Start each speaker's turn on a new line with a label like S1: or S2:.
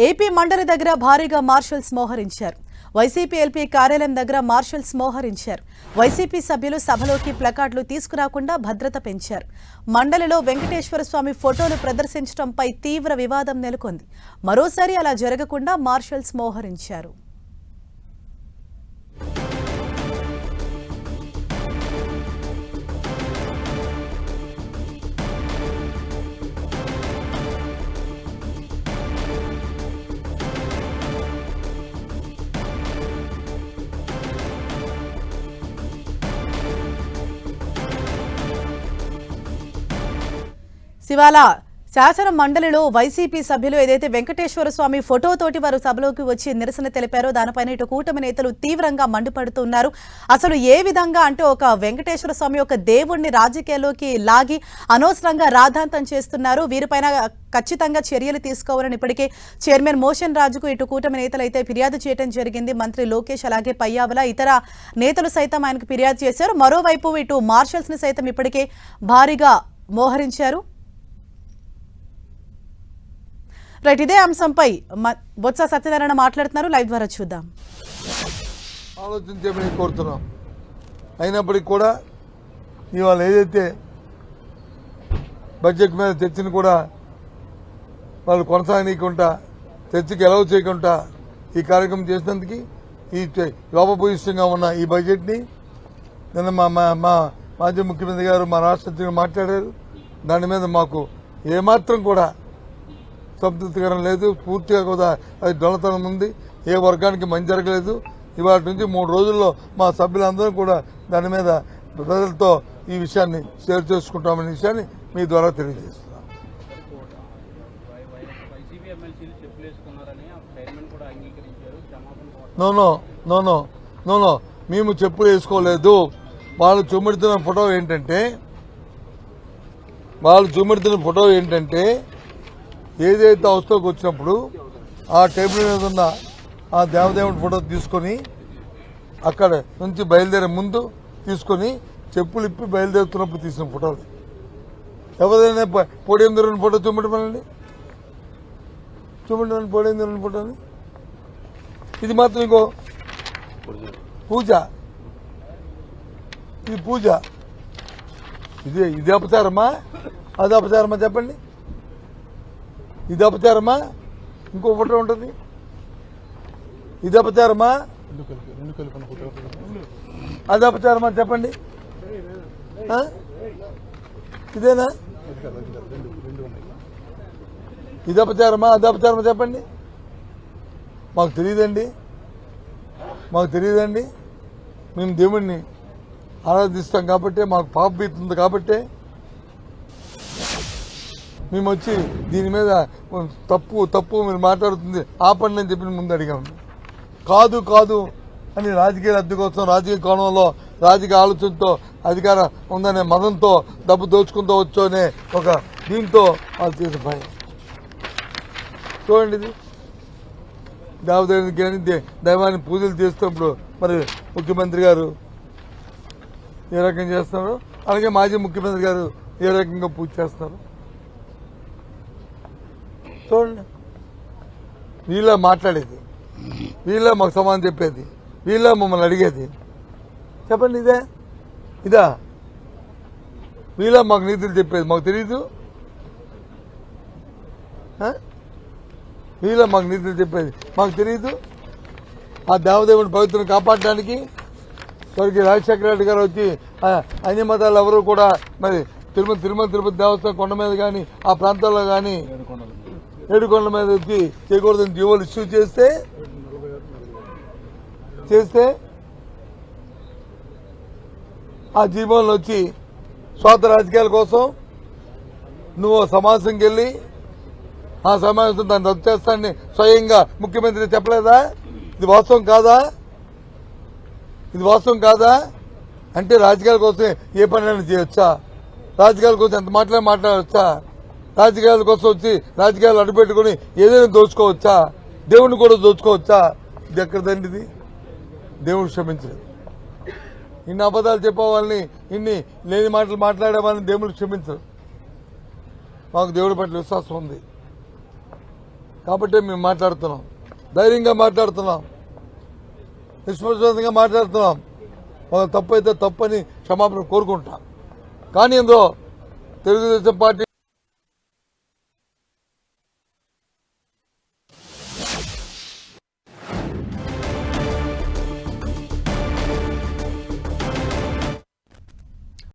S1: AP మండలి దగ్గర భారీగా మార్షల్స్ మోహరించారు. వైసీపీ ఎల్పీ కార్యాలయం దగ్గర మార్షల్స్ మోహరించారు. వైసీపీ సభ్యులు సభలోకి ప్లకార్డులు తీసుకురాకుండా భద్రత పెంచారు. మండలిలో వెంకటేశ్వర స్వామి ఫోటోలు ప్రదర్శించడంపై తీవ్ర వివాదం నెలకొంది. మరోసారి అలా జరగకుండా మార్షల్స్ మోహరించారు. ఇవాళ శాసన మండలిలో వైసీపీ సభ్యులు ఏదైతే వెంకటేశ్వర స్వామి ఫోటోతోటి వారు సభలోకి వచ్చి నిరసన తెలిపారో దానిపైన ఇటు కూటమి నేతలు తీవ్రంగా మండిపడుతున్నారు. అసలు ఏ విధంగా అంటే ఒక వెంకటేశ్వర స్వామి ఒక దేవుణ్ణి రాజకీయాల్లోకి లాగి అనవసరంగా రాద్ధాంతం చేస్తున్నారు. వీరిపైన ఖచ్చితంగా చర్యలు తీసుకోవాలని ఇప్పటికే చైర్మన్ మోషన్ రాజుకు ఇటు కూటమి నేతలు అయితే ఫిర్యాదు చేయడం జరిగింది. మంత్రి లోకేష్ అలాగే పయ్యావుల ఇతర నేతలు సైతం ఆయనకు ఫిర్యాదు చేశారు. మరోవైపు ఇటు మార్షల్స్ ని సైతం ఇప్పటికే భారీగా మోహరించారు. రైట్, ఇదే అంశంపై బొత్స సత్యనారాయణ మాట్లాడుతున్నారు. లైవ్ ద్వారా చూద్దాం.
S2: ఆలోచించమని కోరుతున్నాం. అయినప్పటికీ కూడా ఇవాళ ఏదైతే బడ్జెట్ మీద చర్చను కూడా వాళ్ళు కొనసాగనీయకుండా చర్చకి ఎలవ్ చేయకుండా ఈ కార్యక్రమం చేసినందుకు ఈ లోపభూయిష్టంగా ఉన్న ఈ బడ్జెట్ని నిన్న మా మాజీ ముఖ్యమంత్రి గారు మా రాష్ట్ర అధ్యక్షుడు మాట్లాడారు. దాని మీద మాకు ఏమాత్రం కూడా సంతృప్తికరం లేదు. పూర్తిగా కూడా అది దొంగతనం ఉంది. ఏ వర్గానికి మంచి జరగలేదు. ఇవాటి నుంచి 3 రోజుల్లో మా సభ్యులందరూ కూడా దాని మీద ప్రజలతో ఈ విషయాన్ని షేర్ చేసుకుంటామనే విషయాన్ని మీ ద్వారా తెలియజేస్తున్నాం. నో మేము చెప్పులు వేసుకోలేదు. వాళ్ళు చూపెడుతున్న ఫోటో ఏంటంటే ఏదైతే హౌస్లోకి వచ్చినప్పుడు ఆ టేబుల్ మీద ఉన్న ఆ దేవదేవుడి ఫోటో తీసుకొని అక్కడ నుంచి బయలుదేరే ముందు తీసుకొని చెప్పులు ఇప్పి బయలుదేరుతున్నప్పుడు తీసిన ఫోటోలు. ఎవరైనా పోడియం దొరికిన ఫోటో చూపెట్టమనండి. పోడియం దొరికిన ఫోటోని. ఇది మాత్రం ఇంకో పూజ. ఇది పూజ. ఇది అపచారమా అది అపచారమా చెప్పండి. ఇది అపచారమా? ఇంకో ఫోటో ఉంటుంది. ఇది అపచారమా అది అపచారమా చెప్పండి. ఇదేనా? ఇది అపచారమా అది అపచారమా చెప్పండి. మాకు తెలియదండి. మేము దేవుణ్ణి ఆరాధిస్తాం కాబట్టి మాకు పాప బీతుంది కాబట్టి మేము వచ్చి దీని మీద తప్పు మీరు మాట్లాడుతుంది ఆపండి అని చెప్పి ముందు అడిగాము. కాదు అని రాజకీయ లబ్ధి కోసం రాజకీయ కోణంలో రాజకీయ ఆలోచనతో అధికారం ఉందనే మదంతో డబ్బు దోచుకుంటూ వచ్చోనే ఒక దీంతో వాళ్ళు చేసే భయం చూడండి. ఇది దేవదేవునికి కానీ దైవాన్ని పూజలు చేస్తున్నప్పుడు మరి ముఖ్యమంత్రి గారు ఏ రకంగా చేస్తున్నారు, అలాగే మాజీ ముఖ్యమంత్రి గారు ఏ రకంగా పూజ చేస్తున్నారు చూడండి. వీళ్ళ మాట్లాడేది, వీళ్ళ మాకు సమాధానం చెప్పేది, వీళ్ళ మమ్మల్ని అడిగేది. చెప్పండి. ఇదా వీళ్ళ మాకు నీతులు చెప్పేది మాకు తెలీదు. వీళ్ళ మాకు నీతులు చెప్పేది మాకు తెలీదు. ఆ దేవదేవుని పవిత్రను కాపాడడానికి స్వర్గీయ రాజశేఖర రెడ్డి గారు వచ్చి అన్ని మతాలు ఎవరు కూడా మరి తిరుపతి దేవస్థానం కొండ మీద కానీ ఆ ప్రాంతాల్లో కానీ ఏడుకొండల మీద వచ్చి చేయకూడదని జీవోలు ఇష్యూ చేస్తే ఆ జీవోలను వచ్చి స్వార్థ రాజకీయాల కోసం నువ్వు సమావేశంకి వెళ్ళి ఆ సమావేశం దాన్ని రద్దు చేస్తానని స్వయంగా ముఖ్యమంత్రి చెప్పలేదా? ఇది వాస్తవం కాదా? అంటే రాజకీయాల కోసం ఏ పనైనా చేయొచ్చా? రాజకీయాల కోసం ఎంత మాట్లాడవచ్చా? రాజకీయాల కోసం వచ్చి రాజకీయాలు అడ్డుపెట్టుకుని ఏదైనా దోచుకోవచ్చా? దేవుణ్ణి కూడా దోచుకోవచ్చా? ఇది ఎక్కడదండి? ఇది దేవుడు క్షమించలేదు. ఇన్ని అబద్ధాలు చెప్పేవాళ్ళని, ఇన్ని లేని మాటలు మాట్లాడే వాళ్ళని దేవుడు క్షమించరు. మాకు దేవుడి పట్ల విశ్వాసం ఉంది. కాబట్టే మేము మాట్లాడుతున్నాం, ధైర్యంగా మాట్లాడుతున్నాం, నిష్పక్షపాతంగా మాట్లాడుతున్నాం. తప్పు అయితే తప్పని క్షమాపణ కోరుకుంటాం. కానీ ఇందులో తెలుగుదేశం పార్టీ